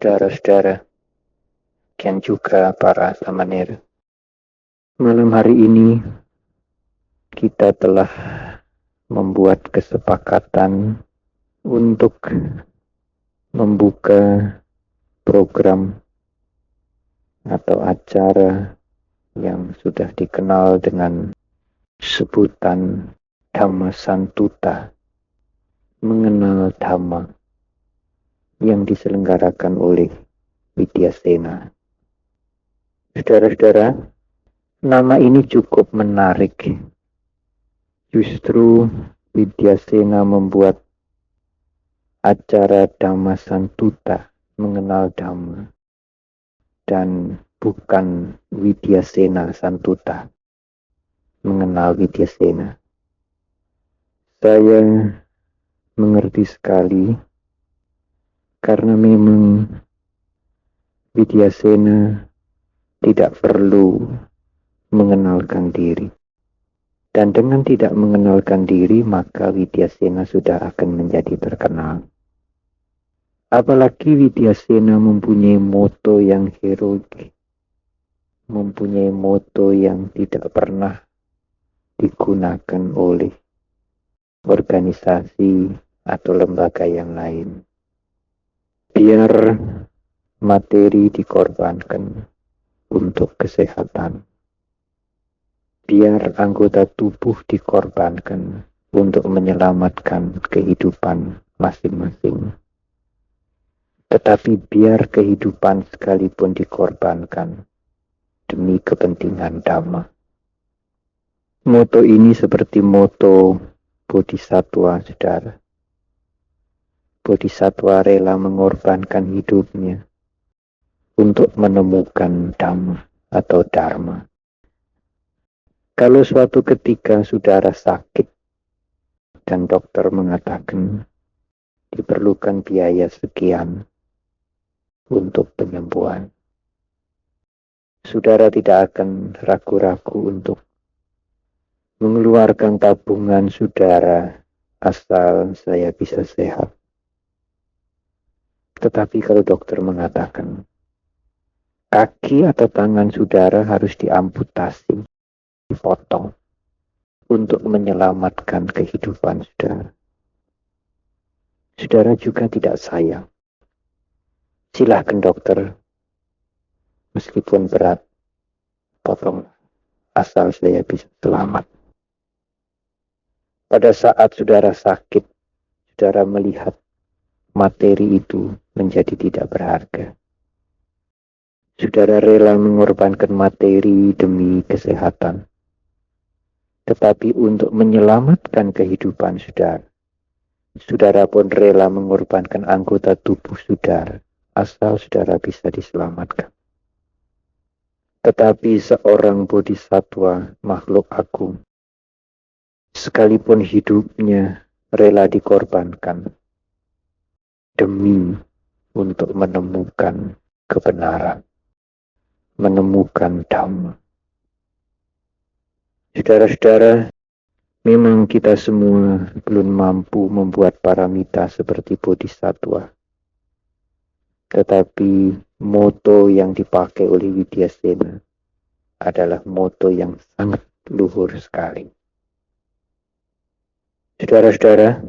Saudara-saudara, dan juga para samanera. Malam hari ini kita telah membuat kesepakatan untuk membuka program atau acara yang sudah dikenal dengan sebutan Dhamma Santuta, mengenal Dhamma, yang diselenggarakan oleh Widyasena. Saudara-saudara, nama ini cukup menarik. Justru Widyasena membuat acara Dhamma Santuta, mengenal Dhamma, dan bukan Widyasena Santuta, mengenal Widyasena. Saya mengerti sekali, karena memang Widyasena tidak perlu mengenalkan diri. Dan dengan tidak mengenalkan diri, maka Widyasena sudah akan menjadi terkenal. Apalagi Widyasena mempunyai moto yang heroik, mempunyai moto yang tidak pernah digunakan oleh organisasi atau lembaga yang lain. Biar materi dikorbankan untuk kesehatan. Biar anggota tubuh dikorbankan untuk menyelamatkan kehidupan masing-masing. Tetapi biar kehidupan sekalipun dikorbankan demi kepentingan Dhamma. Moto ini seperti moto Bodhisattva, saudara. Bodhisattva rela mengorbankan hidupnya untuk menemukan Dhamma atau Dharma. Kalau suatu ketika saudara sakit dan dokter mengatakan diperlukan biaya sekian untuk penyembuhan, saudara tidak akan ragu-ragu untuk mengeluarkan tabungan saudara asal saya bisa sehat. Tetapi kalau dokter mengatakan kaki atau tangan saudara harus diamputasi, dipotong untuk menyelamatkan kehidupan saudara, saudara juga tidak sayang. Silahkan dokter, meskipun berat, potong asal saya bisa selamat. Pada saat saudara sakit, saudara melihat materi itu menjadi tidak berharga. Saudara rela mengorbankan materi demi kesehatan. Tetapi untuk menyelamatkan kehidupan saudara, saudara pun rela mengorbankan anggota tubuh saudara, asal saudara bisa diselamatkan. Tetapi seorang bodhisattva, makhluk agung, sekalipun hidupnya rela dikorbankan demi untuk menemukan kebenaran, menemukan Dhamma. Saudara-saudara, memang kita semua belum mampu membuat paramita seperti bodhisattva. Tetapi moto yang dipakai oleh Widyasena adalah moto yang sangat luhur sekali. Saudara-saudara,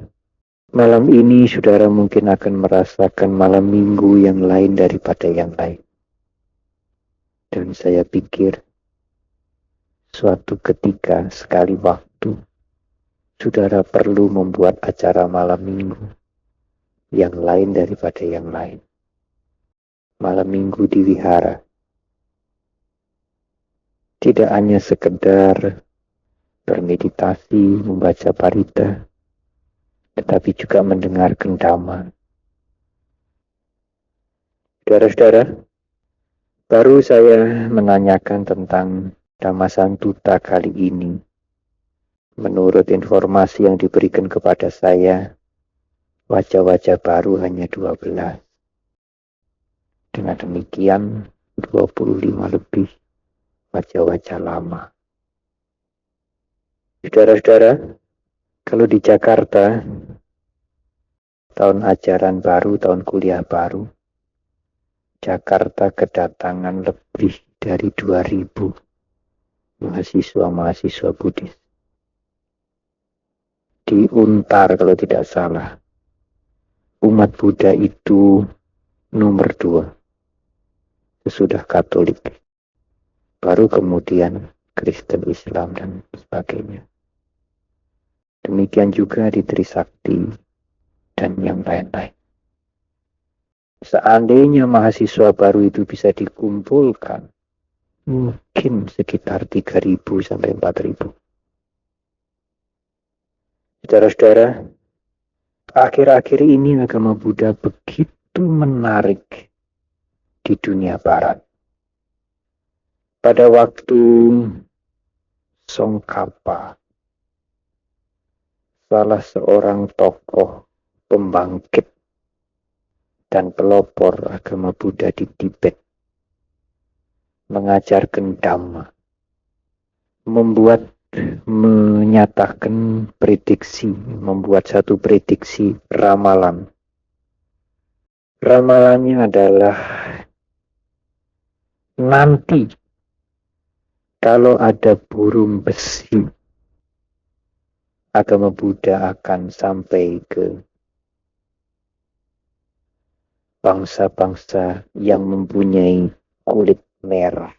malam ini saudara mungkin akan merasakan malam minggu yang lain daripada yang lain. Dan saya pikir suatu ketika sekali waktu saudara perlu membuat acara malam minggu yang lain daripada yang lain. Malam minggu di wihara. Tidak hanya sekedar bermeditasi, membaca parita, tetapi juga mendengarkan Dhamma. Saudara-saudara, baru saya menanyakan tentang Dhamma Santuta kali ini. Menurut informasi yang diberikan kepada saya, wajah-wajah baru hanya 12. Dengan demikian, 25 lebih wajah-wajah lama. Saudara-saudara, kalau di Jakarta, tahun ajaran baru, tahun kuliah baru, Jakarta kedatangan lebih dari 2000 mahasiswa-mahasiswa Buddhis. Di Untar kalau tidak salah, umat Buddha itu nomor 2 sesudah Katolik, baru kemudian Kristen, Islam, dan sebagainya. Demikian juga di Trisakti dan yang lain-lain. Seandainya mahasiswa baru itu bisa dikumpulkan, mungkin sekitar 3.000 sampai 4.000. Saudara-saudara, akhir-akhir ini agama Buddha begitu menarik di dunia barat. Pada waktu Tsongkhapa, salah seorang tokoh pembangkit dan pelopor agama Buddha di Tibet, mengajarkan Dhamma, menyatakan prediksi, membuat satu prediksi ramalan. Ramalannya adalah nanti kalau ada burung besi, agama Buddha akan sampai ke bangsa-bangsa yang mempunyai kulit merah.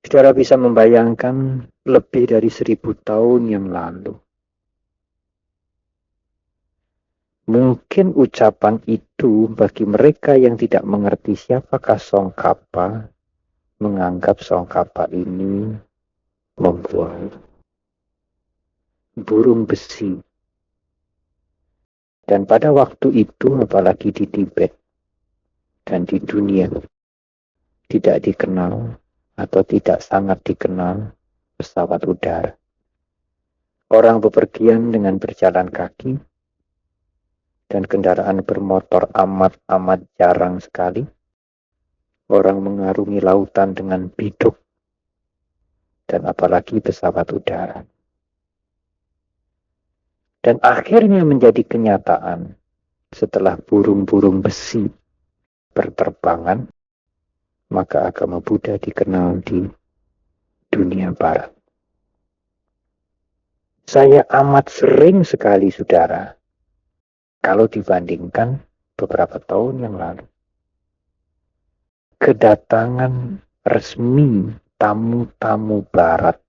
Saudara bisa membayangkan lebih dari 1000 tahun yang lalu. Mungkin ucapan itu bagi mereka yang tidak mengerti siapakah Tsongkhapa, menganggap Tsongkhapa ini membuat burung besi. Dan pada waktu itu, apalagi di Tibet dan di dunia, tidak dikenal atau tidak sangat dikenal pesawat udara. Orang bepergian dengan berjalan kaki dan kendaraan bermotor amat jarang sekali. Orang mengarungi lautan dengan biduk dan apalagi pesawat udara. Dan akhirnya menjadi kenyataan setelah burung-burung besi berterbangan, maka agama Buddha dikenal di dunia barat. Saya amat sering sekali, saudara, kalau dibandingkan beberapa tahun yang lalu, kedatangan resmi tamu-tamu barat,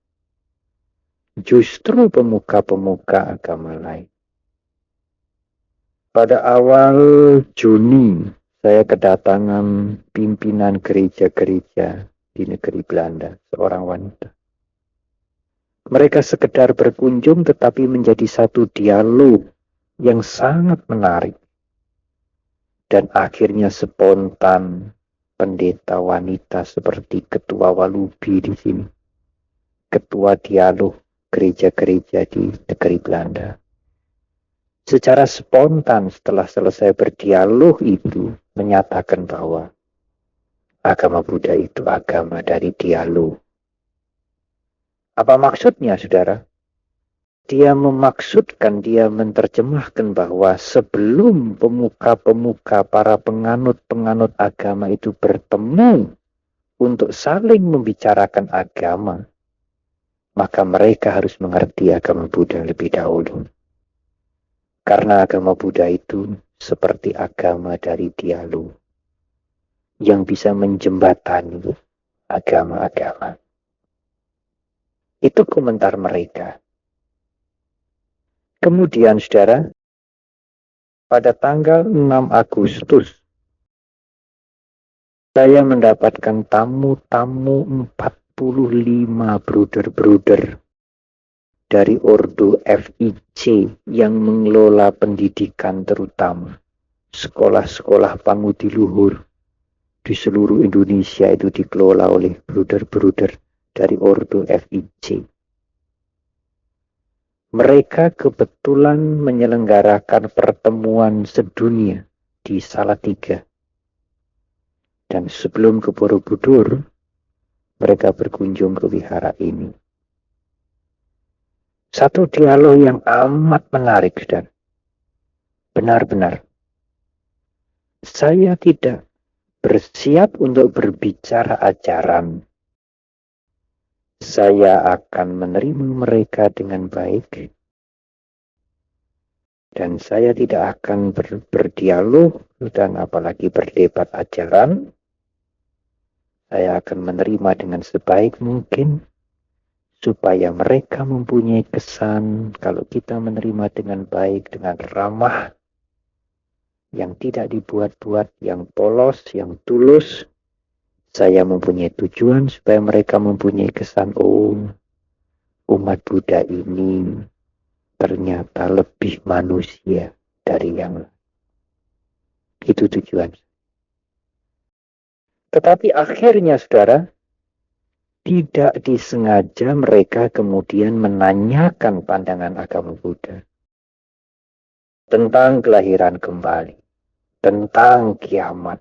justru pemuka-pemuka agama lain. Pada awal Juni, saya kedatangan pimpinan gereja-gereja di negeri Belanda, seorang wanita. Mereka sekedar berkunjung tetapi menjadi satu dialog yang sangat menarik. Dan akhirnya spontan pendeta wanita seperti ketua Walubi di sini, ketua dialog gereja-gereja di negeri Belanda. Secara spontan setelah selesai berdialog itu menyatakan bahwa agama Buddha itu agama dari dialog. Apa maksudnya, saudara? Dia menerjemahkan bahwa sebelum pemuka-pemuka, para penganut-penganut agama itu bertemu untuk saling membicarakan agama, maka mereka harus mengerti agama Buddha lebih dahulu. Karena agama Buddha itu seperti agama dari dialog yang bisa menjembatani agama-agama. Itu komentar mereka. Kemudian, saudara, pada tanggal 6 Agustus, saya mendapatkan tamu-tamu 45 bruder-bruder dari Ordo FIC yang mengelola pendidikan terutama sekolah-sekolah pangudi luhur di seluruh Indonesia itu dikelola oleh bruder-bruder dari Ordo FIC. Mereka kebetulan menyelenggarakan pertemuan sedunia di Salatiga. Dan sebelum ke Borobudur, mereka berkunjung ke wihara ini. Satu dialog yang amat menarik, dan benar-benar. Saya tidak bersiap untuk berbicara ajaran. Saya akan menerima mereka dengan baik. Dan saya tidak akan berdialog dan apalagi berdebat ajaran. Saya akan menerima dengan sebaik mungkin. Supaya mereka mempunyai kesan kalau kita menerima dengan baik, dengan ramah, yang tidak dibuat-buat, yang polos, yang tulus. Saya mempunyai tujuan supaya mereka mempunyai kesan, oh, umat Buddha ini ternyata lebih manusia dari yang lain. Itu tujuan. Tetapi akhirnya, saudara, tidak disengaja mereka kemudian menanyakan pandangan agama Buddha tentang kelahiran kembali, tentang kiamat.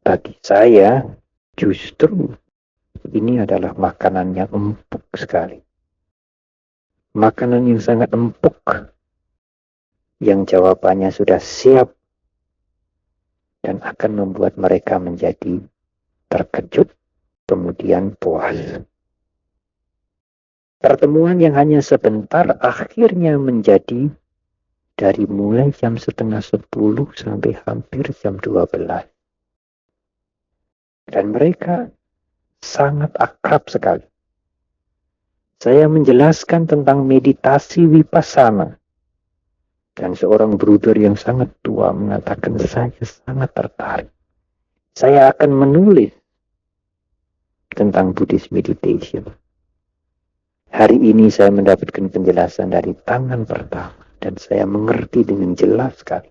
Bagi saya, justru ini adalah makanan yang empuk sekali. Makanan yang sangat empuk, yang jawabannya sudah siap dan akan membuat mereka menjadi terkejut, kemudian puas. Pertemuan yang hanya sebentar akhirnya menjadi dari mulai jam 9:30 sampai hampir jam 12. Dan mereka sangat akrab sekali. Saya menjelaskan tentang meditasi vipassana. Dan seorang bruder yang sangat tua mengatakan, saya sangat tertarik. Saya akan menulis tentang Buddhist meditation. Hari ini saya mendapatkan penjelasan dari tangan pertama. Dan saya mengerti dengan jelas sekali.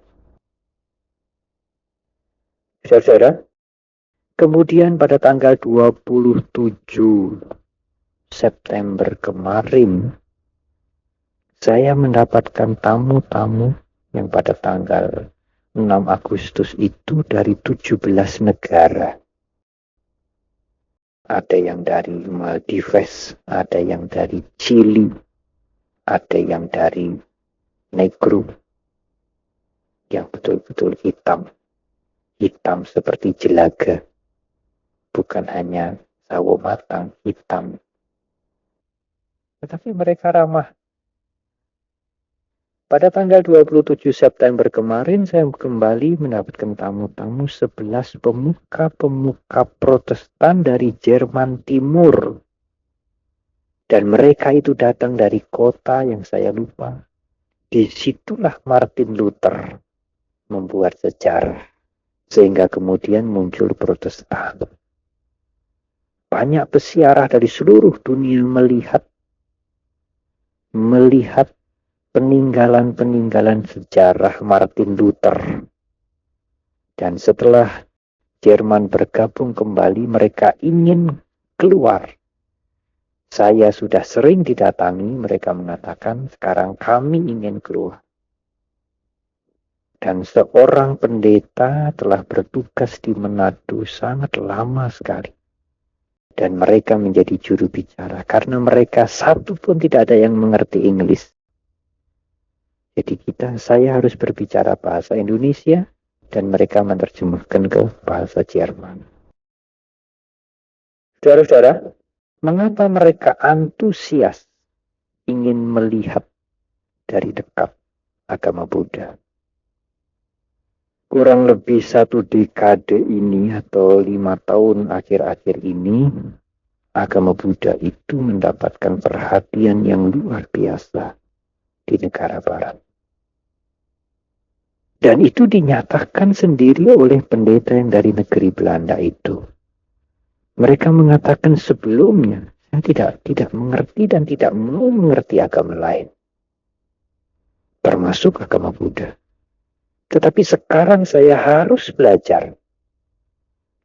Saudara, kemudian pada tanggal 27 September kemarin, saya mendapatkan tamu-tamu yang pada tanggal 6 Agustus itu dari 17 negara. Ada yang dari Maldives, ada yang dari Chili, ada yang dari Negro, yang betul-betul hitam. Hitam seperti jelaga. Bukan hanya sawo matang, hitam. Tetapi mereka ramah. Pada tanggal 27 September kemarin, saya kembali mendapatkan tamu-tamu 11 pemuka-pemuka Protestan dari Jerman Timur. Dan mereka itu datang dari kota yang saya lupa. Disitulah Martin Luther membuat sejarah. Sehingga kemudian muncul Protestan. Banyak peziarah dari seluruh dunia melihat peninggalan-peninggalan sejarah Martin Luther. Dan setelah Jerman bergabung kembali, mereka ingin keluar. Saya sudah sering didatangi, mereka mengatakan, sekarang kami ingin keluar. Dan seorang pendeta telah bertugas di Manado sangat lama sekali. Dan mereka menjadi juru bicara. Karena mereka satu pun tidak ada yang mengerti Inggris. Jadi saya harus berbicara bahasa Indonesia. Dan mereka menerjemahkan ke bahasa Jerman. Saudara-saudara, mengapa mereka antusias ingin melihat dari dekat agama Buddha? Kurang lebih 1 dekade ini atau 5 tahun akhir-akhir ini, agama Buddha itu mendapatkan perhatian yang luar biasa di negara barat. Dan itu dinyatakan sendiri oleh pendeta yang dari negeri Belanda itu. Mereka mengatakan sebelumnya, saya tidak mengerti dan tidak mau mengerti agama lain. Termasuk agama Buddha. Tetapi sekarang saya harus belajar.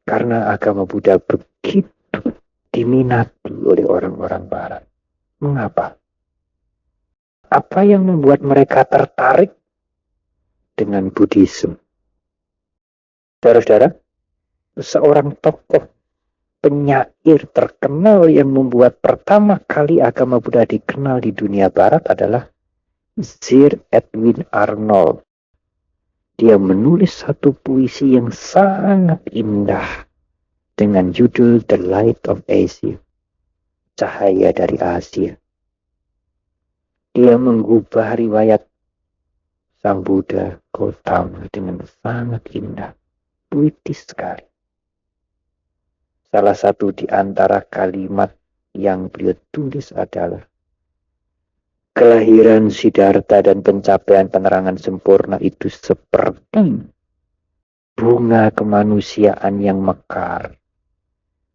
Karena agama Buddha begitu diminati oleh orang-orang barat. Mengapa? Apa yang membuat mereka tertarik dengan Buddhisme? Saudara-saudara, seorang tokoh penyair terkenal yang membuat pertama kali agama Buddha dikenal di dunia barat adalah Sir Edwin Arnold. Dia menulis satu puisi yang sangat indah dengan judul The Light of Asia, Cahaya dari Asia. Dia mengubah riwayat Sang Buddha Gautama dengan sangat indah, puitis sekali. Salah satu di antara kalimat yang beliau tulis adalah, kelahiran Siddhartha dan pencapaian penerangan sempurna itu seperti bunga kemanusiaan yang mekar.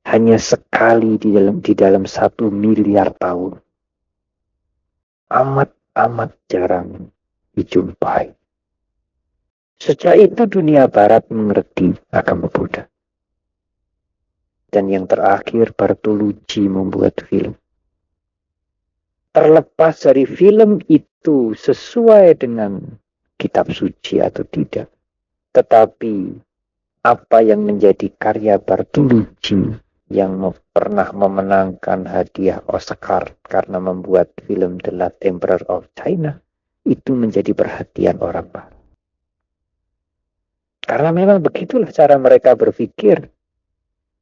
Hanya sekali di dalam 1 miliar tahun. Amat jarang dijumpai. Sejak itu dunia barat mengerti agama Buddha. Dan yang terakhir, Bartolucci membuat film. Terlepas dari film itu sesuai dengan kitab suci atau tidak, tetapi apa yang menjadi karya Bartolucci yang pernah memenangkan hadiah Oscar karena membuat film The Last Emperor of China, itu menjadi perhatian orang barat. Karena memang begitulah cara mereka berpikir.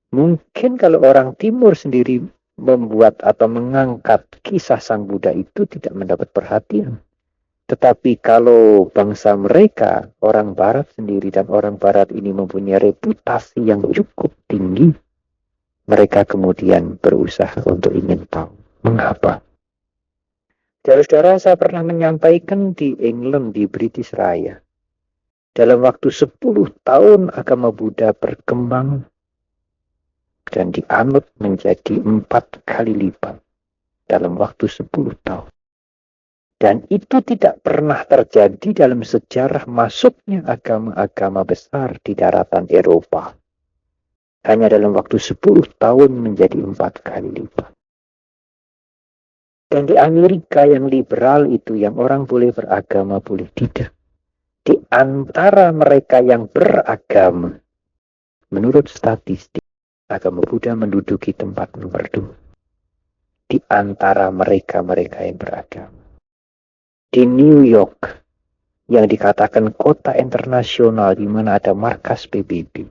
Mungkin kalau orang timur sendiri membuat atau mengangkat kisah Sang Buddha itu tidak mendapat perhatian. Tetapi kalau bangsa mereka, orang barat sendiri, dan orang barat ini mempunyai reputasi yang cukup tinggi, mereka kemudian berusaha untuk ingin tahu mengapa. Saudara-saudara, saya pernah menyampaikan di England, di British Raya, dalam waktu 10 tahun agama Buddha berkembang dan dianut menjadi 4 kali lipat dalam waktu 10 tahun. Dan itu tidak pernah terjadi dalam sejarah masuknya agama-agama besar di daratan Eropa. Hanya dalam waktu 10 tahun menjadi 4 kali lipat. Dan di Amerika yang liberal itu, yang orang boleh beragama, boleh tidak. Di antara mereka yang beragama, menurut statistik, agama Buddha menduduki tempat nomor 2 di antara mereka-mereka yang beragama. Di New York, yang dikatakan kota internasional di mana ada markas PBB,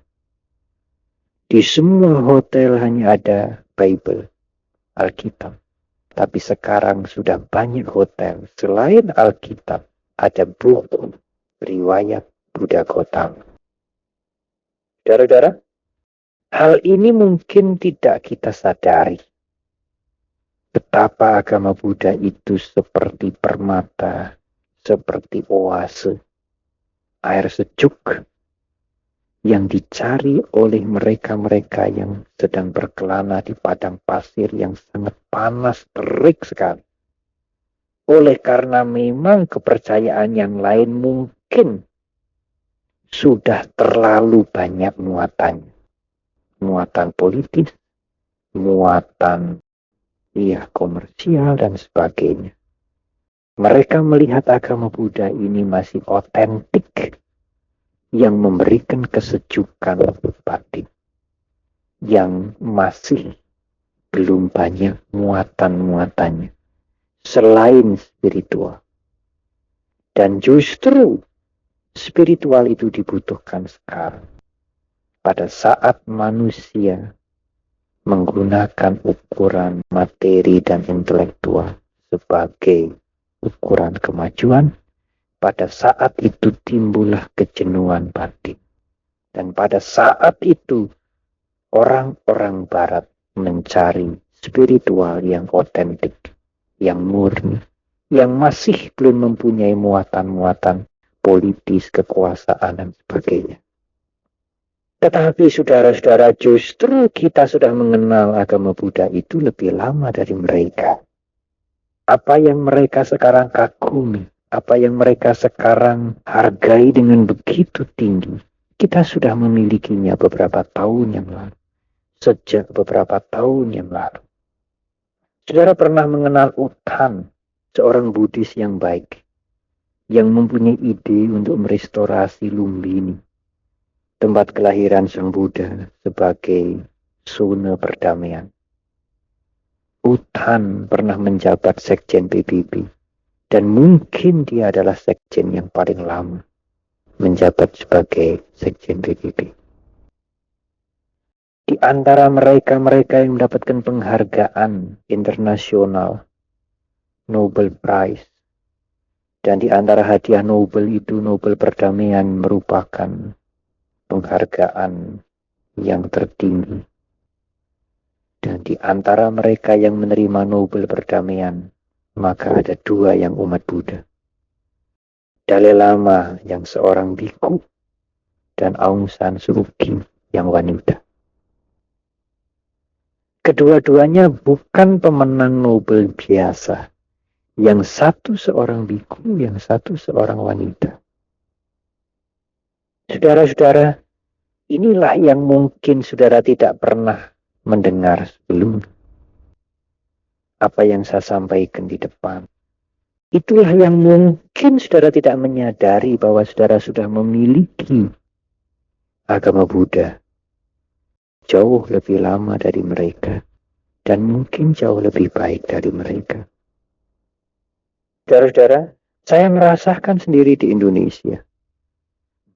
di semua hotel hanya ada Bible, Alkitab. Tapi sekarang sudah banyak hotel selain Alkitab ada buku riwayat Buddha Gautama. Saudara-saudara, hal ini mungkin tidak kita sadari. Betapa agama Buddha itu seperti permata, seperti oase, air sejuk yang dicari oleh mereka-mereka yang sedang berkelana di padang pasir yang sangat panas, terik sekali. Oleh karena memang kepercayaan yang lain mungkin sudah terlalu banyak muatannya. Muatan politis, muatan komersial dan sebagainya. Mereka melihat agama Buddha ini masih otentik, yang memberikan kesejukan batin, yang masih belum banyak muatan-muatannya selain spiritual. Dan justru spiritual itu dibutuhkan sekarang, pada saat manusia menggunakan ukuran materi dan intelektual sebagai ukuran kemajuan. Pada saat itu timbullah kejenuhan batin. Dan pada saat itu orang-orang barat mencari spiritual yang otentik, yang murni, yang masih belum mempunyai muatan-muatan politis, kekuasaan, dan sebagainya. Tetapi saudara-saudara, justru kita sudah mengenal agama Buddha itu lebih lama dari mereka. Apa yang mereka sekarang kagumi, apa yang mereka sekarang hargai dengan begitu tinggi, kita sudah memilikinya beberapa tahun yang lalu. Sejak beberapa tahun yang lalu. Saudara pernah mengenal U Thant, seorang Buddhis yang baik, yang mempunyai ide untuk merestorasi Lumbini, tempat kelahiran Sang Buddha, sebagai zona perdamaian. U Thant pernah menjabat sekjen PBB, dan mungkin dia adalah sekjen yang paling lama. menjabat sebagai Sekjen PBB. Di antara mereka yang mendapatkan penghargaan internasional Nobel Prize, dan di antara hadiah Nobel itu, Nobel Perdamaian merupakan penghargaan yang tertinggi. Dan di antara mereka yang menerima Nobel Perdamaian, maka ada dua yang umat Buddha. Dalai Lama yang seorang biku, dan Aung San Suu Kyi yang wanita. Kedua-duanya bukan pemenang Nobel biasa. Yang satu seorang biku, yang satu seorang wanita. Saudara-saudara, inilah yang mungkin saudara tidak pernah mendengar sebelumnya. Apa yang saya sampaikan di depan. Itulah yang mungkin saudara tidak menyadari bahwa saudara sudah memiliki agama Buddha jauh lebih lama dari mereka, dan mungkin jauh lebih baik dari mereka. Saudara-saudara, saya merasakan sendiri di Indonesia,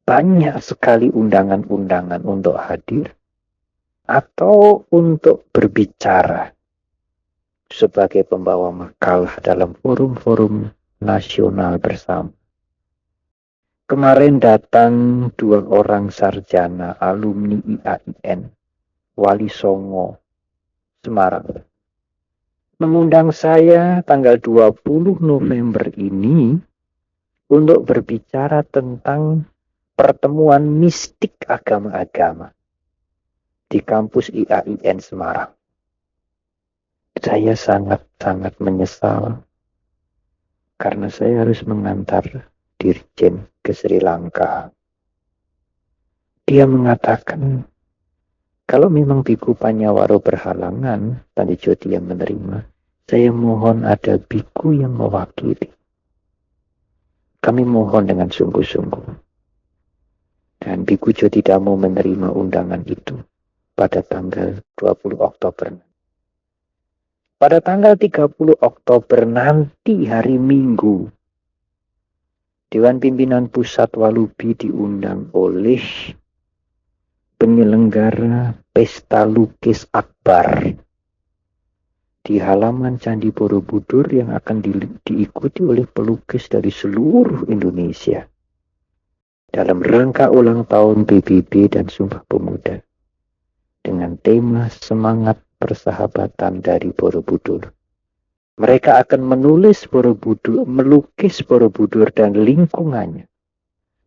banyak sekali undangan-undangan untuk hadir atau untuk berbicara sebagai pembawa makalah dalam forum-forum nasional bersama. Kemarin datang 2 orang sarjana alumni IAIN Wali Songo, Semarang, mengundang saya tanggal 20 November ini untuk berbicara tentang pertemuan mistik agama-agama di kampus IAIN Semarang. Saya sangat-sangat menyesal karena saya harus mengantar Dirjen ke Sri Lanka. Dia mengatakan, kalau memang Biku Panyawaro berhalangan, Tani Joti yang menerima, saya mohon ada biku yang mewakili. Kami mohon dengan sungguh-sungguh. Dan Biku Joti tidak mau menerima undangan itu pada tanggal 20 Oktober. Pada tanggal 30 Oktober nanti hari Minggu, Dewan Pimpinan Pusat Walubi diundang oleh penyelenggara Pesta Lukis Akbar di halaman Candi Borobudur yang akan diikuti oleh pelukis dari seluruh Indonesia dalam rangka ulang tahun PBB dan Sumpah Pemuda dengan tema Semangat Persahabatan dari Borobudur. Mereka akan menulis Borobudur, melukis Borobudur dan lingkungannya.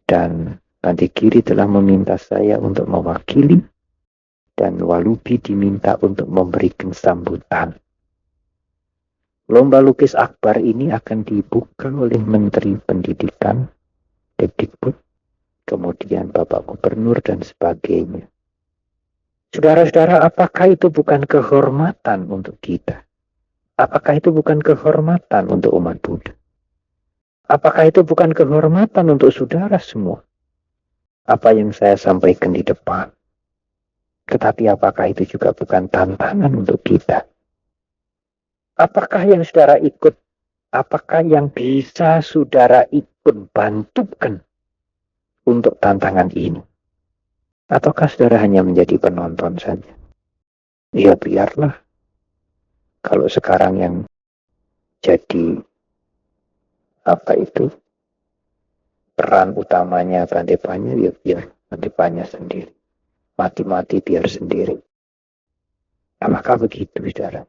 Dan Bante Kiri telah meminta saya untuk mewakili, dan Walubi diminta untuk memberikan sambutan. Lomba lukis akbar ini akan dibuka oleh Menteri Pendidikan, Dikbud, kemudian Bapak Gubernur dan sebagainya. Saudara-saudara, apakah itu bukan kehormatan untuk kita? Apakah itu bukan kehormatan untuk umat Buddha? Apakah itu bukan kehormatan untuk saudara semua? Apa yang saya sampaikan di depan. Tetapi apakah itu juga bukan tantangan untuk kita? Apakah yang saudara ikut, apakah yang bisa saudara ikut bantukan untuk tantangan ini? Ataukah saudara hanya menjadi penonton saja? Ya biarlah. Kalau sekarang yang jadi peran utamanya Bante Panya, ya biar Bante Panya sendiri. Mati-mati biar sendiri. Apakah begitu, saudara?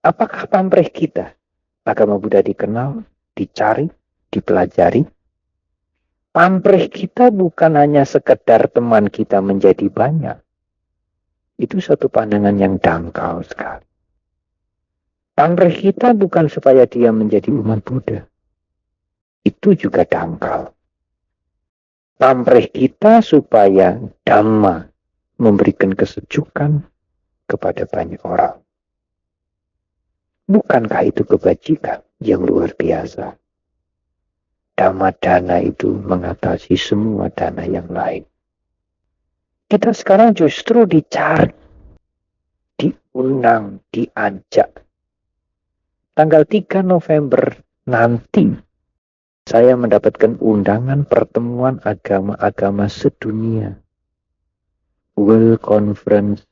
Apakah pamrih kita agama Buddha dikenal, dicari, dipelajari? Pamrih kita bukan hanya sekedar teman kita menjadi banyak. Itu satu pandangan yang dangkal sekali. Pamrih kita bukan supaya dia menjadi umat Buddha. Itu juga dangkal. Pamrih kita supaya Dhamma memberikan kesejukan kepada banyak orang. Bukankah itu kebajikan yang luar biasa? Dhamma dana itu mengatasi semua dana yang lain. Kita sekarang justru dicari, diundang, diajak. Tanggal 3 November nanti Saya mendapatkan undangan pertemuan agama-agama sedunia. World Conference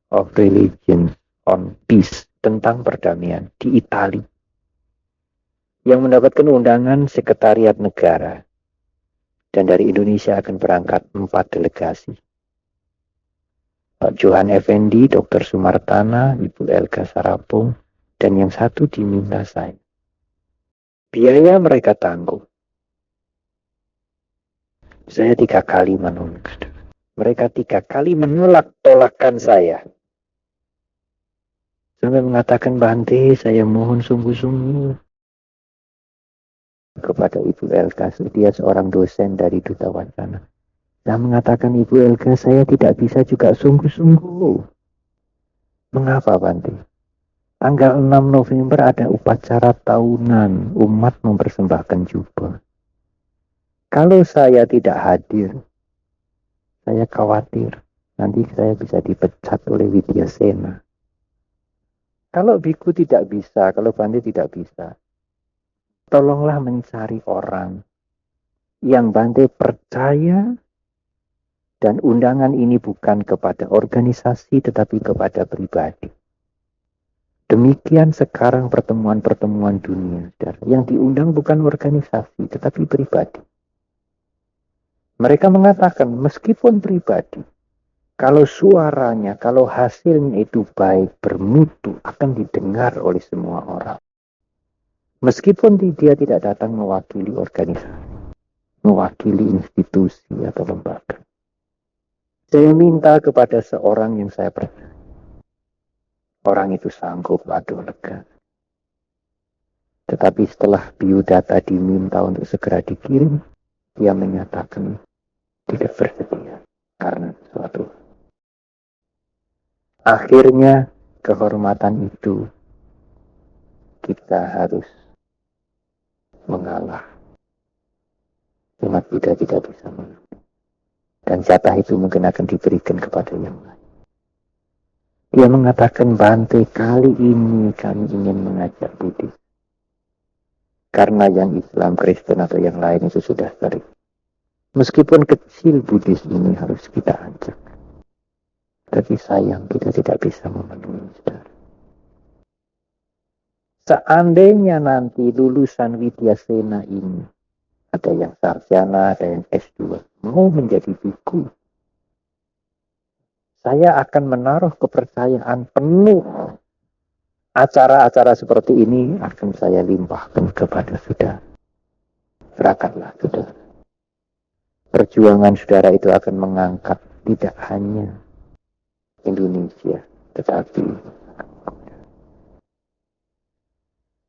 of Religion on Peace, tentang perdamaian di Italia. Yang mendapatkan undangan sekretariat negara. Dan dari Indonesia akan berangkat 4 delegasi. Pak Johan Effendi, Dr. Sumartana, Ibu Elga Sarapung, dan yang satu diminta saya. Biaya mereka tanggung. Saya 3 kali menolak. Mereka 3 kali menolak tolakan saya. Sampai mengatakan, Bante, saya mohon sungguh-sungguh kepada Ibu Elga. Dia seorang dosen dari Duta Wacana. Saya mengatakan, Ibu Elga, saya tidak bisa juga sungguh-sungguh. Mengapa, Bante? Tanggal 6 November ada upacara tahunan umat mempersembahkan jubah. Kalau saya tidak hadir, saya khawatir nanti saya bisa dipecat oleh Widyasena. Kalau Biku tidak bisa, kalau Bante tidak bisa, tolonglah mencari orang yang Bante percaya dan undangan ini bukan kepada organisasi tetapi kepada pribadi. Demikian sekarang pertemuan-pertemuan dunia. Yang diundang bukan organisasi, tetapi pribadi. Mereka mengatakan, meskipun pribadi, kalau suaranya, kalau hasilnya itu baik, bermutu, akan didengar oleh semua orang. Meskipun dia tidak datang mewakili organisasi, mewakili institusi atau lembaga. Saya minta kepada seorang yang saya percaya. Orang itu sanggup, aduh lega. Tetapi setelah biodata diminta untuk segera dikirim, dia menyatakan tidak bersedia karena sesuatu. Akhirnya kehormatan itu kita harus mengalah. Umat Buddha tidak bisa menang. Dan jatah itu mungkin akan diberikan kepada yang lain. Dia mengatakan, Bante, kali ini kami ingin mengajak Buddhis. Karena yang Islam, Kristen atau yang lain itu sudah sering. Meskipun kecil Buddhis ini harus kita ajak. Tapi sayang kita tidak bisa memenuhi. Seandainya nanti lulusan Widyasena ini, ada yang sarjana, ada yang S2, mau menjadi biku, saya akan menaruh kepercayaan penuh. Acara-acara seperti ini akan saya limpahkan kepada saudara. Berangkatlah saudara. Perjuangan saudara itu akan mengangkat tidak hanya Indonesia, tetapi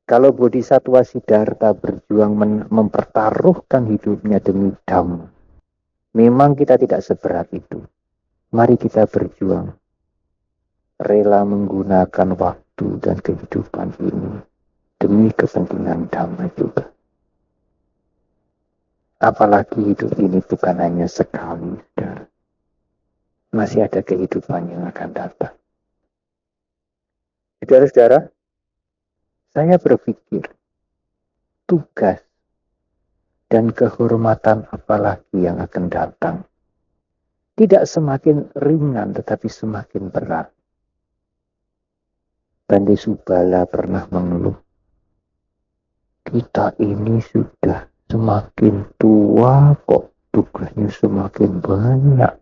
kalau Bodhisattva Siddhartha berjuang mempertaruhkan hidupnya demi Dhamma, memang kita tidak seberat itu. Mari kita berjuang, rela menggunakan waktu dan kehidupan ini demi kepentingan Dhamma juga. Apalagi hidup ini bukan hanya sekali, saudara. Masih ada kehidupan yang akan datang. Saudara-saudara, saya berpikir tugas dan kehormatan apalagi yang akan datang tidak semakin ringan tetapi semakin berat. Bante Subala pernah mengeluh, kita ini sudah semakin tua kok tugasnya semakin banyak.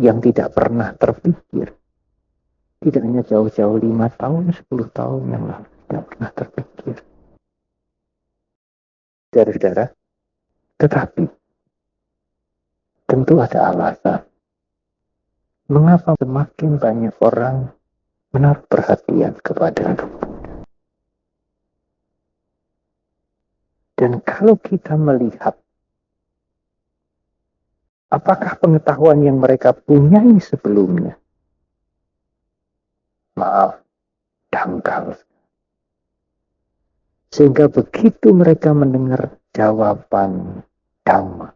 Yang tidak pernah terpikir, tidak hanya jauh-jauh 5 tahun, 10 tahun yang lalu, tidak pernah terpikir. Saudara-saudara, tetapi tentu ada alasan. Mengapa semakin banyak orang menaruh perhatian kepada Buddha? Dan kalau kita melihat apakah pengetahuan yang mereka punyai sebelumnya, maaf, dangkal. Sehingga begitu mereka mendengar jawaban Dhamma,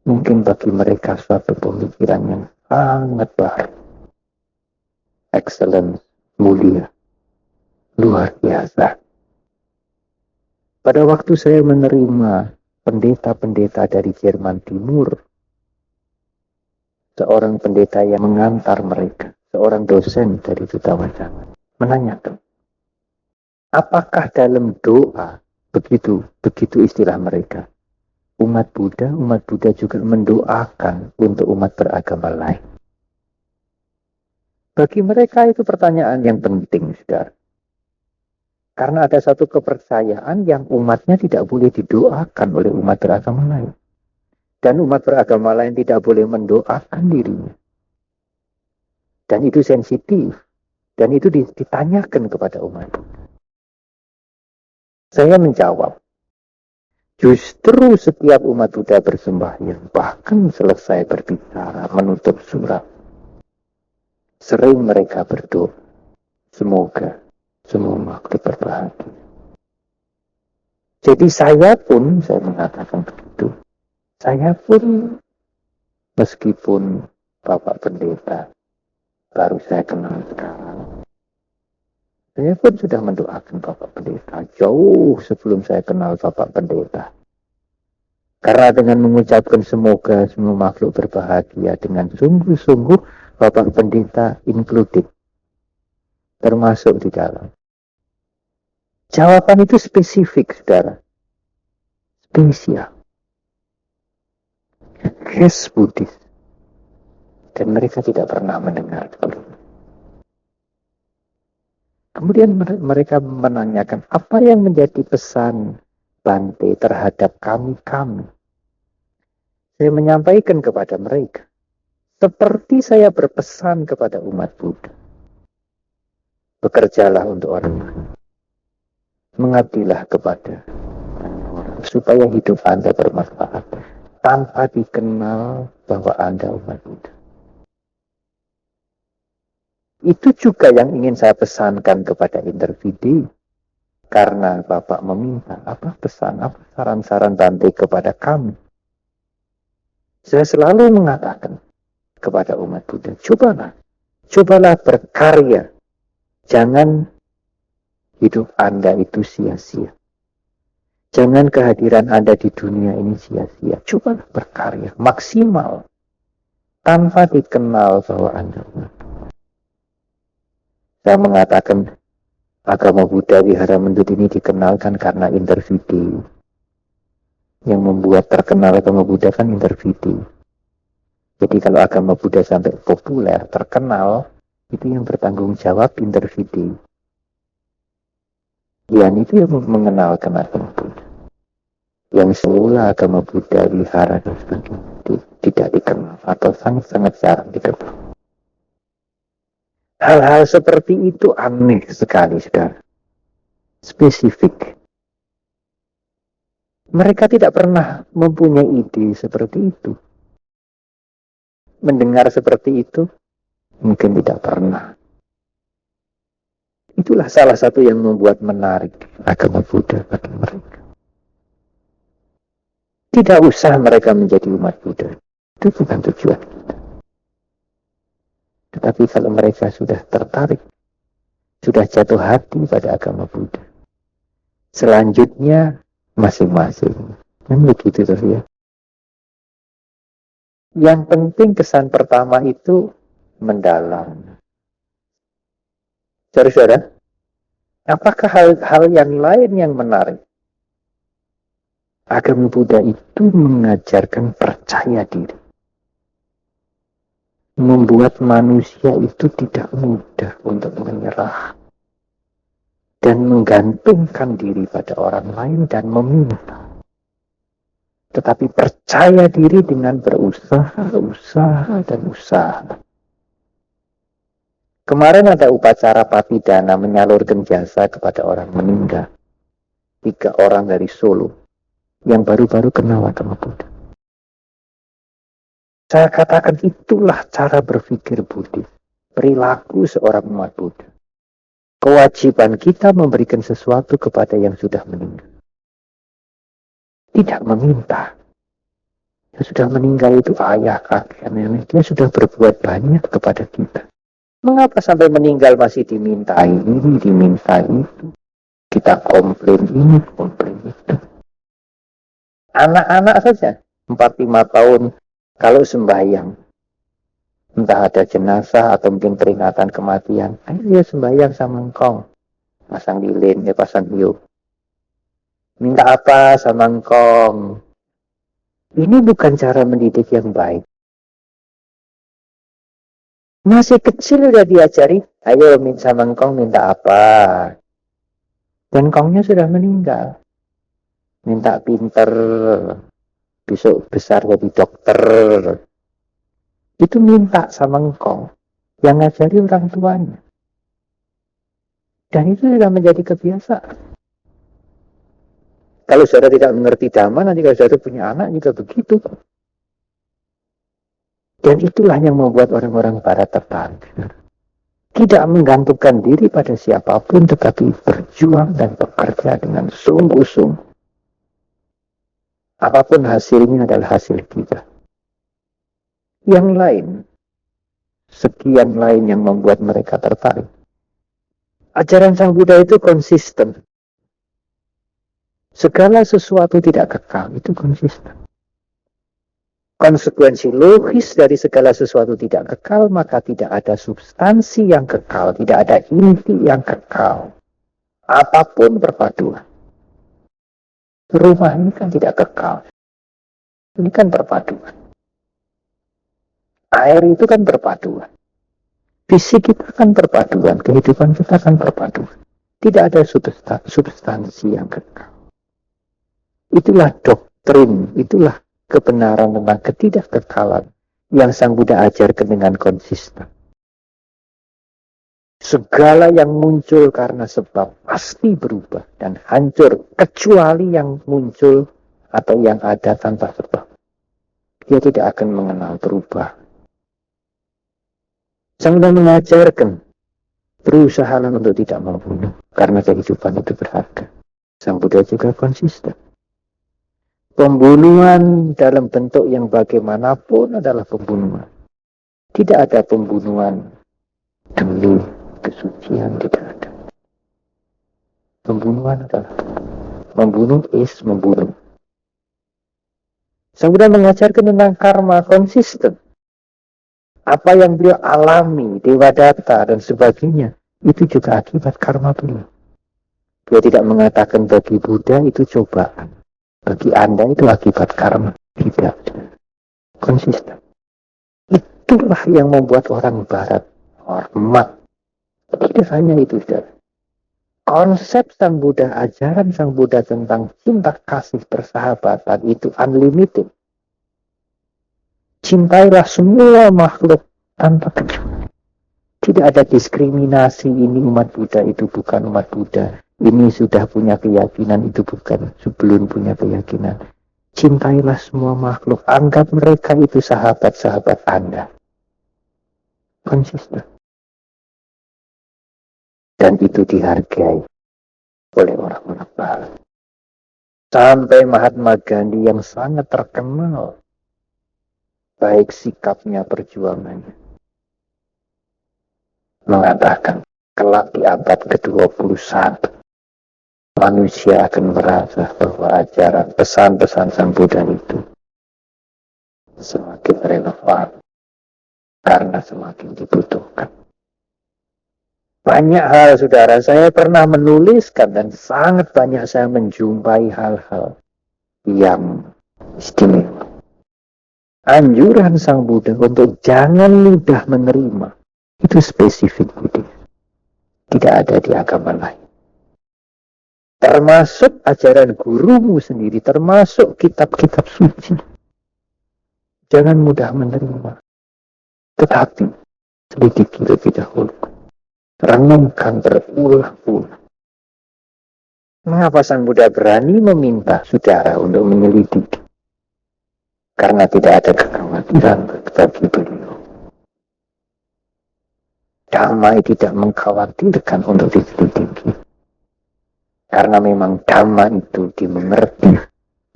mungkin bagi mereka suatu pemikiran yang sangat baru, excellent, mulia, luar biasa. Pada waktu saya menerima pendeta-pendeta dari Jerman Timur, seorang pendeta yang mengantar mereka, seorang dosen dari Duta Wacana, menanyakan, apakah dalam doa, begitu istilah mereka, umat Buddha juga mendoakan untuk umat beragama lain. Bagi mereka itu pertanyaan yang penting, saudara. Karena ada satu kepercayaan yang umatnya tidak boleh didoakan oleh umat beragama lain. Dan umat beragama lain tidak boleh mendoakan dirinya. Dan itu sensitif. Dan itu ditanyakan kepada umat. Saya menjawab, justru setiap umat Buddha bersembahyang, bahkan selesai berbicara, menutup surat, sering mereka berdoa, semoga semua makhluk berbahagia. Jadi saya mengatakan begitu. Saya pun, meskipun Bapak Pendeta baru saya kenal sekarang, saya pun sudah mendoakan Bapak Pendeta jauh sebelum saya kenal Bapak Pendeta. Karena dengan mengucapkan semoga semua makhluk berbahagia dengan sungguh-sungguh, Bapak Pendeta included, termasuk di dalam. Jawaban itu spesifik, saudara. Spesial. Khas Buddhis. Dan mereka tidak pernah mendengar. Kemudian mereka menanyakan, apa yang menjadi pesan Bante terhadap kami? Saya menyampaikan kepada mereka, seperti saya berpesan kepada umat Buddha. Bekerjalah untuk orang lain. Mengabdilah kepada orang, supaya hidup Anda bermanfaat tanpa dikenal bahwa Anda umat Buddha. Itu juga yang ingin saya pesankan kepada intervidi. Karena Bapak meminta apa pesan, apa saran-saran Bante kepada kami. Saya selalu mengatakan kepada umat Buddha, cobalah berkarya. Jangan hidup Anda itu sia-sia. Jangan kehadiran Anda di dunia ini sia-sia. Cobalah berkarya maksimal tanpa dikenal bahwa Anda umat. Saya mengatakan agama Buddha Wihara Mendut ini dikenalkan karena intervidi. Yang membuat terkenal agama Buddha kan intervidi. Jadi kalau agama Buddha sampai populer, terkenal, itu yang bertanggung jawab intervidi. Yang itu yang mengenalkan agama Buddha. Yang semula agama Buddha Wihara dan sebagainya tidak dikenal atau sangat-sangat jarang dikenal. Hal-hal seperti itu aneh sekali, saudara. Spesifik. Mereka tidak pernah mempunyai ide seperti itu. Mendengar seperti itu, mungkin tidak pernah. Itulah salah satu yang membuat menarik agama Buddha bagi mereka. Tidak usah mereka menjadi umat Buddha. Itu bukan tujuan kita. Tetapi kalau mereka sudah tertarik, sudah jatuh hati pada agama Buddha, selanjutnya masing-masing. Kan begitu terus ya. Yang penting kesan pertama itu mendalam. Saudara-saudara, apakah hal yang lain yang menarik? Agama Buddha itu mengajarkan percaya diri. Membuat manusia itu tidak mudah untuk menyerah. Dan menggantungkan diri pada orang lain dan meminta. Tetapi percaya diri dengan berusaha, usaha. Kemarin ada upacara patidana menyalurkan jasa kepada orang meninggal. 3 orang dari Solo yang baru-baru kenal agama Buddha. Saya katakan itulah cara berpikir Buddhis, perilaku seorang umat Buddha. Kewajiban kita memberikan sesuatu kepada yang sudah meninggal. Tidak meminta. Yang sudah meninggal itu ayah, kakek, nenek. Dia sudah berbuat banyak kepada kita. Mengapa sampai meninggal masih dimintai ini, dimintai itu? Kita komplain ini, komplain itu. Anak-anak saja, 4-5 tahun, kalau sembahyang, entah ada jenazah atau mungkin peringatan kematian, ayo ya sembahyang sama engkong. Pasang lilin, ya pasang hiu. Minta apa sama engkong? Ini bukan cara mendidik yang baik. Masih kecil udah diajari, ayo minta sama engkong minta apa? Dan engkongnya sudah meninggal. Minta pinter, besok besar jadi dokter. Itu minta sama engkong. Yang ngajari orang tuanya. Dan itu sudah menjadi kebiasaan. Kalau saudara tidak mengerti dhamma, nanti kalau saudara punya anak juga begitu. Dan itulah yang membuat orang-orang barat tertarik. Tidak menggantungkan diri pada siapapun, tetapi berjuang dan bekerja dengan sungguh-sungguh. Apapun hasilnya adalah hasil kita. Yang lain, sekian lain yang membuat mereka tertarik. Ajaran Sang Buddha itu konsisten. Segala sesuatu tidak kekal, itu konsisten. Konsekuensi logis dari segala sesuatu tidak kekal, maka tidak ada substansi yang kekal, tidak ada inti yang kekal. Apapun perpaduan. Rumah ini kan tidak kekal. Ini kan perpaduan. Air itu kan perpaduan. Fisik kita kan perpaduan, kehidupan kita kan perpaduan. Tidak ada substansi yang kekal. Itulah doktrin, itulah kebenaran tentang ketidakkekalan yang Sang Buddha ajarkan dengan konsisten. Segala yang muncul karena sebab pasti berubah dan hancur, kecuali yang muncul atau yang ada tanpa sebab. Dia tidak akan mengenal perubahan. Sang Buddha mengajarkan, berusahalah untuk tidak membunuh, karena kehidupan itu berharga. Sang Buddha juga konsisten. Pembunuhan dalam bentuk yang bagaimanapun adalah pembunuhan. Tidak ada pembunuhan demi kesucian, tidak ada. Pembunuhan adalah membunuh is membunuh. Sang Buddha mengajarkan tentang karma konsisten. Apa yang beliau alami, Devadatta dan sebagainya, itu juga akibat karma beliau. Beliau tidak mengatakan bagi Buddha itu cobaan. Bagi Anda itu akibat karma. Tidak. Konsisten. Itulah yang membuat orang barat hormat. Tidak hanya itu, saudara. Konsep Sang Buddha, ajaran Sang Buddha tentang cinta kasih persahabatan itu unlimited. Cintailah semua makhluk tanpa kecuali. Tidak ada diskriminasi, ini umat Buddha, itu bukan umat Buddha. Ini sudah punya keyakinan, itu bukan, sebelum punya keyakinan. Cintailah semua makhluk, anggap mereka itu sahabat-sahabat Anda. Konsisten. Dan itu dihargai oleh orang-orang barat. Sampai Mahatma Gandhi yang sangat terkenal, baik sikapnya, perjuangannya, mengatakan, kelak di abad ke-21, manusia akan merasa bahwa ajaran pesan-pesan Sang Buddha itu semakin relevan karena semakin dibutuhkan. Banyak hal, saudara, saya pernah menuliskan dan sangat banyak saya menjumpai hal-hal yang istimewa. Anjuran Sang Buddha untuk jangan mudah menerima, itu spesifik Buddha. Tidak ada di agama lain. Termasuk ajaran gurumu sendiri, termasuk kitab-kitab suci. Jangan mudah menerima. Tetapi, selidiki lebih dahulu. Renungkan berulang-ulang. Mengapa Sang Buddha berani meminta saudara untuk menyelidiki? Karena tidak ada kekhawatiran bagi beliau. Dhamma tidak mengkhawatirkan untuk diselidiki. Karena memang dhamma itu dimengerti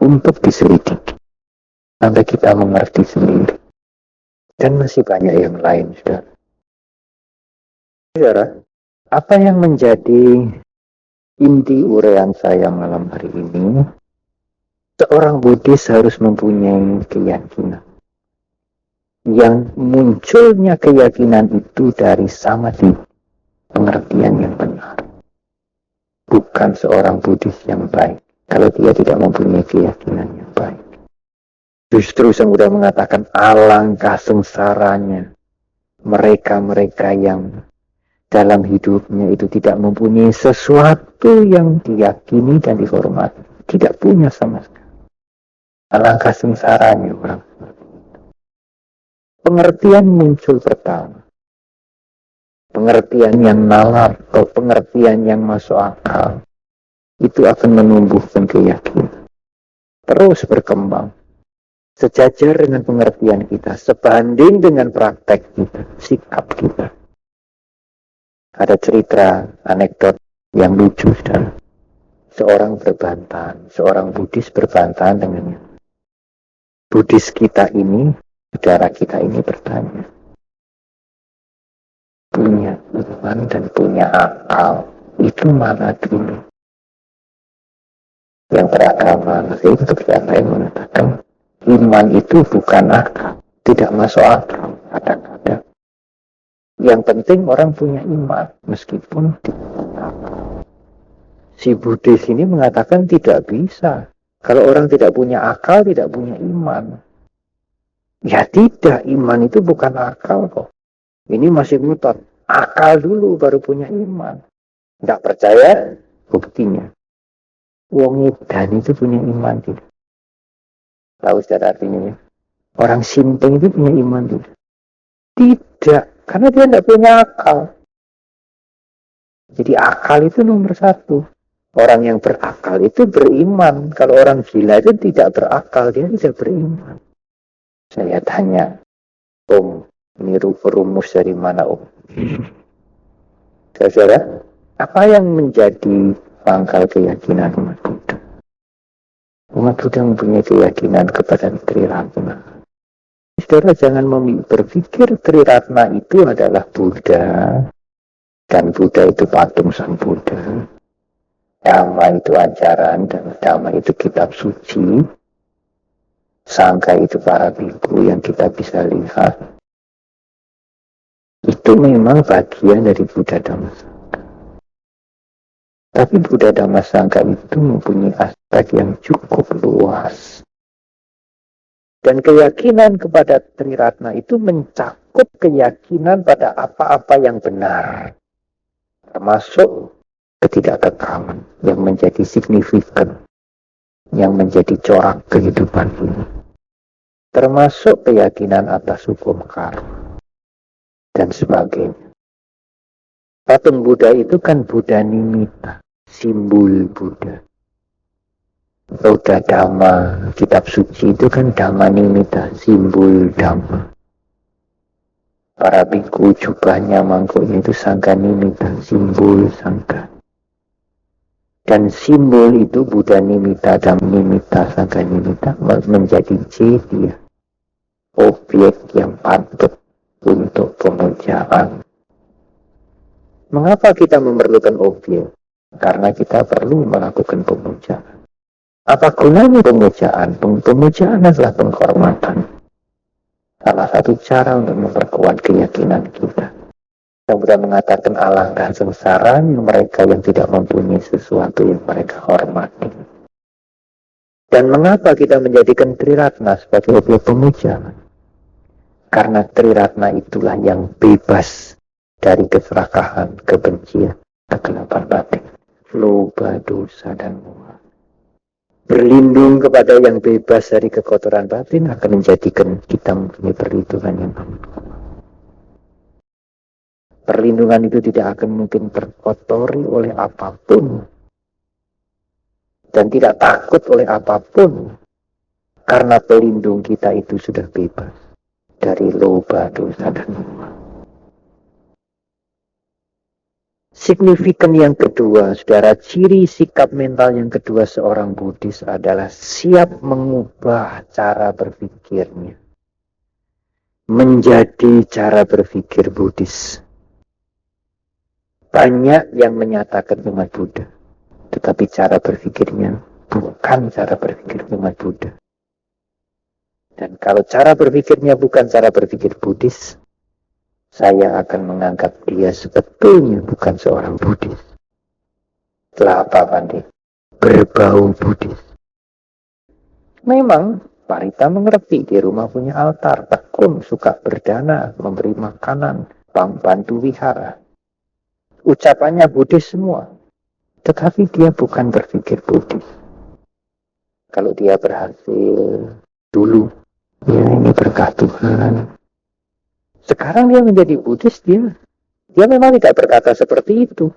untuk diselidiki. Sampai kita mengerti sendiri. Dan masih banyak yang lain, saudara. Saudara, apa yang menjadi Inti uraian saya malam hari ini, seorang Buddhis harus mempunyai keyakinan. Yang munculnya keyakinan itu dari samadhi, pengertian yang benar. Bukan seorang Buddhis yang baik kalau dia tidak mempunyai keyakinan yang baik. Justru saya sudah mengatakan alangkah sengsaranya mereka-mereka yang dalam hidupnya itu tidak mempunyai sesuatu yang diyakini dan dihormati. Tidak punya sama sekali. Alangkah sengsaranya orang. Pengertian muncul pertama. Pengertian yang nalar atau pengertian yang masuk akal. Itu akan menumbuhkan keyakinan. Terus berkembang. Sejajar dengan pengertian kita. Sebanding dengan praktek kita. Sikap kita. Ada cerita, anekdot yang lucu, saudara. Seorang berbantahan, seorang Buddhis berbantahan dengannya. Buddhis kita ini, saudara kita ini bertanya, punya iman dan punya akal, itu mana dulu? Yang beragama, itu berkata yang mengatakan, iman itu bukan akal, tidak masuk akal, kadang-kadang. Yang penting orang punya iman, meskipun si Buddhis ini mengatakan tidak bisa. Kalau orang tidak punya akal, tidak punya iman. Ya tidak, iman itu bukan akal kok. Ini masih mutot. Akal dulu baru punya iman. Tidak percaya, buktinya. Wong edan itu punya iman tidak? Tahu secara artinya ya? Orang simping itu punya iman tidak? Tidak. Karena dia tidak punya akal. Jadi akal itu nomor satu. Orang yang berakal itu beriman. Kalau orang gila itu tidak berakal, dia tidak beriman. Saya tanya, Om, ini rumus dari mana Om? Saudara, apa yang menjadi pangkal keyakinan umat Buddha? Umat Buddha mempunyai keyakinan kepada Triratna. Saudara jangan berpikir Triratna itu adalah Buddha dan Buddha itu patung sang Buddha. Dhamma itu ajaran dan Dhamma itu kitab suci. Sangka itu para biku yang kita bisa lihat. Itu memang bagian dari Buddha Dhamma Sangka. Tapi Buddha Dhamma Sangka itu mempunyai aspek yang cukup luas. Dan keyakinan kepada Triratna itu mencakup keyakinan pada apa-apa yang benar. Termasuk ketidakkekalan yang menjadi signifikan. Yang menjadi corak kehidupan ini. Termasuk keyakinan atas hukum karma. Dan sebagainya. Patung Buddha itu kan Buddha nimitta. Simbol Buddha. Buddha Dhamma, kitab suci itu kan Dhamma nimitta, simbol Dhamma. Para biku jubahnya mangkuknya itu sangka nimitta, simbol sangka. Dan simbol itu Buddha nimitta, Dhamma nimitta, sangka nimitta menjadi cedia, objek yang patut untuk pemujaan. Mengapa kita memerlukan objek? Karena kita perlu melakukan pemujaan. Apa gunanya pemujaan? Pemujaan adalah penghormatan. Salah satu cara untuk memperkuat keyakinan kita. Yang sudah mengatakan alangkah sengsara mereka yang tidak mempunyai sesuatu yang mereka hormati. Dan mengapa kita menjadikan Triratna sebagai objek pemujaan? Karena Triratna itulah yang bebas dari keserakahan, kebencian, kegelapan batin, loba, dosa, dan moha. Berlindung kepada yang bebas dari kekotoran batin akan menjadikan kita mempunyai perlindungan yang aman. Perlindungan itu tidak akan mungkin terkotori oleh apapun. Dan tidak takut oleh apapun. Karena pelindung kita itu sudah bebas dari loba, dosa, dan moha. Signifikan yang kedua, saudara, ciri sikap mental yang kedua seorang Buddhis adalah siap mengubah cara berpikirnya menjadi cara berpikir Buddhis. Banyak yang menyatakan umat Buddha tetapi cara berpikirnya bukan cara berpikir umat Buddha. Dan kalau cara berpikirnya bukan cara berpikir Buddhis, saya akan menganggap dia sebetulnya bukan seorang Buddhis. Setelah apa, Pandit? Berbau Buddhis. Memang Parita mengerti, di rumah punya altar, tekun, suka berdana, memberi makanan, bantu wihara. Ucapannya Buddhis semua. Tetapi dia bukan berpikir Buddhis. Kalau dia berhasil dulu, ya ini berkah Tuhan. Sekarang dia menjadi Buddhis, dia memang tidak berkata seperti itu.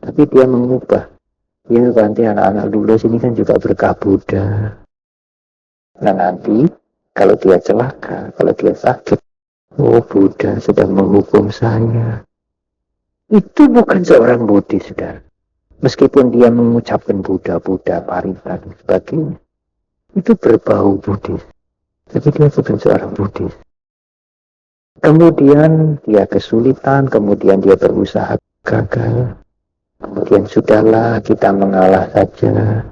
Tapi dia mengubah. Ya nanti anak-anak dulu sini kan juga berkah Buddha. Nah nanti kalau dia celaka, kalau dia sakit, oh Buddha sedang menghukum saya. Itu bukan seorang Buddhis, saudara. Meskipun dia mengucapkan Buddha, Parita dan sebagainya, itu berbau Buddhis. Tapi dia bukan seorang Buddhis. Kemudian dia kesulitan, kemudian dia berusaha gagal. Kemudian sudahlah kita mengalah saja.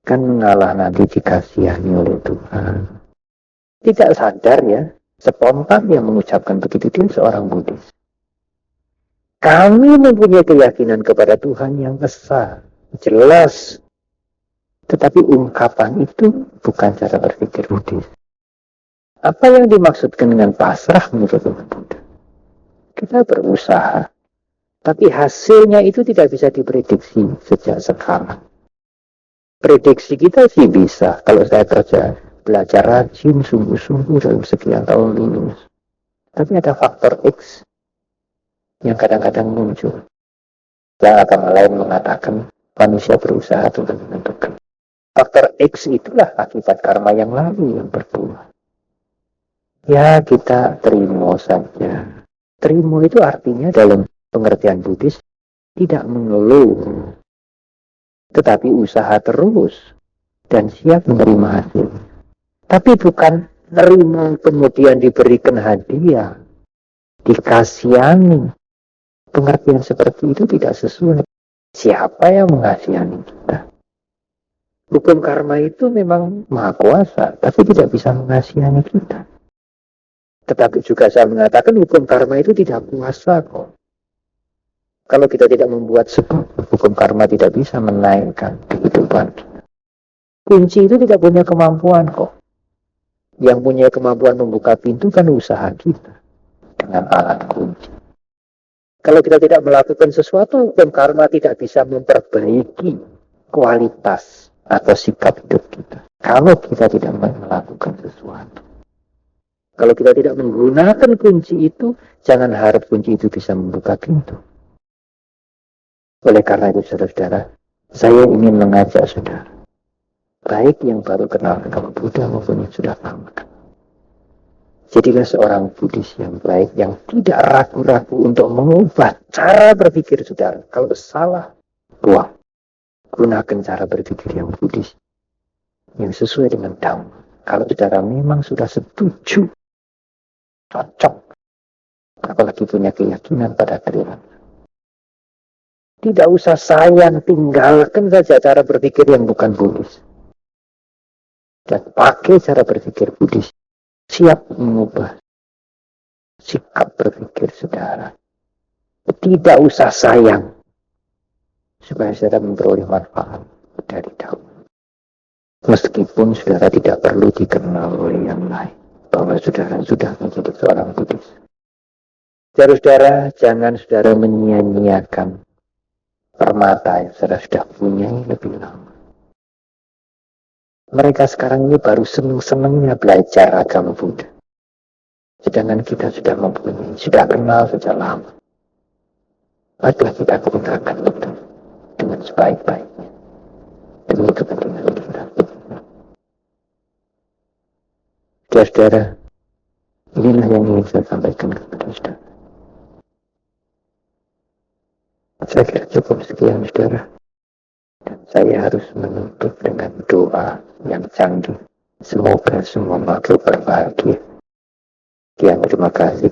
Kan mengalah nanti dikasihani oleh Tuhan. Tidak sadar ya, spontan dia mengucapkan begitu, dia seorang Buddhis. Kami mempunyai keyakinan kepada Tuhan yang esa, jelas. Tetapi ungkapan itu bukan cara berpikir Buddhis. Apa yang dimaksudkan dengan pasrah menurut umat Buddha? Kita berusaha, tapi hasilnya itu tidak bisa diprediksi sejak sekarang. Prediksi kita sih bisa, kalau saya belajar rajin, sungguh-sungguh dalam sekian tahun lulus. Tapi ada faktor X yang kadang-kadang muncul. Yang agama lain mengatakan manusia berusaha Tuhan menentukan. Faktor X itulah akibat karma yang lalu yang berbuah. Ya kita terima saja. Terima itu artinya dalam pengertian Buddhis tidak mengeluh, tetapi usaha terus dan siap menerima hasil. Tapi bukan nerima kemudian diberikan hadiah, dikasihani. Pengertian seperti itu tidak sesuai. Siapa yang mengasihani kita? Hukum karma itu memang maha kuasa, tapi tidak bisa mengasihani kita. Tetapi juga saya mengatakan hukum karma itu tidak kuasa kok. Kalau kita tidak membuat sebab, hukum karma tidak bisa menaikkan kehidupan kita. Kunci itu tidak punya kemampuan kok. Yang punya kemampuan membuka pintu kan usaha kita dengan alat kunci. Kalau kita tidak melakukan sesuatu, hukum karma tidak bisa memperbaiki kualitas atau sikap hidup kita. Kalau kita tidak melakukan sesuatu. Kalau kita tidak menggunakan kunci itu, jangan harap kunci itu bisa membuka pintu. Oleh karena itu, saudara-saudara, saya ingin mengajak saudara, baik yang baru kenal agama Buddha maupun yang sudah lama kenal. Jadilah seorang Buddhis yang baik, yang tidak ragu-ragu untuk mengubah cara berpikir saudara. Kalau salah, buang. Gunakan cara berpikir yang Buddhis, yang sesuai dengan Dhamma. Kalau saudara memang sudah setuju, cocok, apalagi punya keyakinan pada kehadiran. Tidak usah sayang, tinggalkan saja cara berpikir yang bukan Buddhis. Dan pakai cara berpikir Buddhis. Siap mengubah sikap berpikir saudara. Tidak usah sayang, supaya saudara memperoleh manfaat dari Dhamma. Meskipun saudara tidak perlu dikenal oleh yang lain, bahwa saudara sudah menjadi seorang Buddhis. Saudara, jangan saudara menyia-nyiakan permata yang saudara sudah punya lebih lama. Mereka sekarang ini baru senang-senangnya belajar agama Buddha. Sedangkan kita sudah mempunyai, sudah kenal sejak lama. Marilah kita gunakan itu dengan sebaik-baiknya demi kepentingan kita. Saudara, inilah yang ingin saya sampaikan kepada saudara. Saya kira cukup sekian, saudara. Dan saya harus menutup dengan doa yang canggih. Semoga semua makhluk berbahagia. Sekian, terima kasih.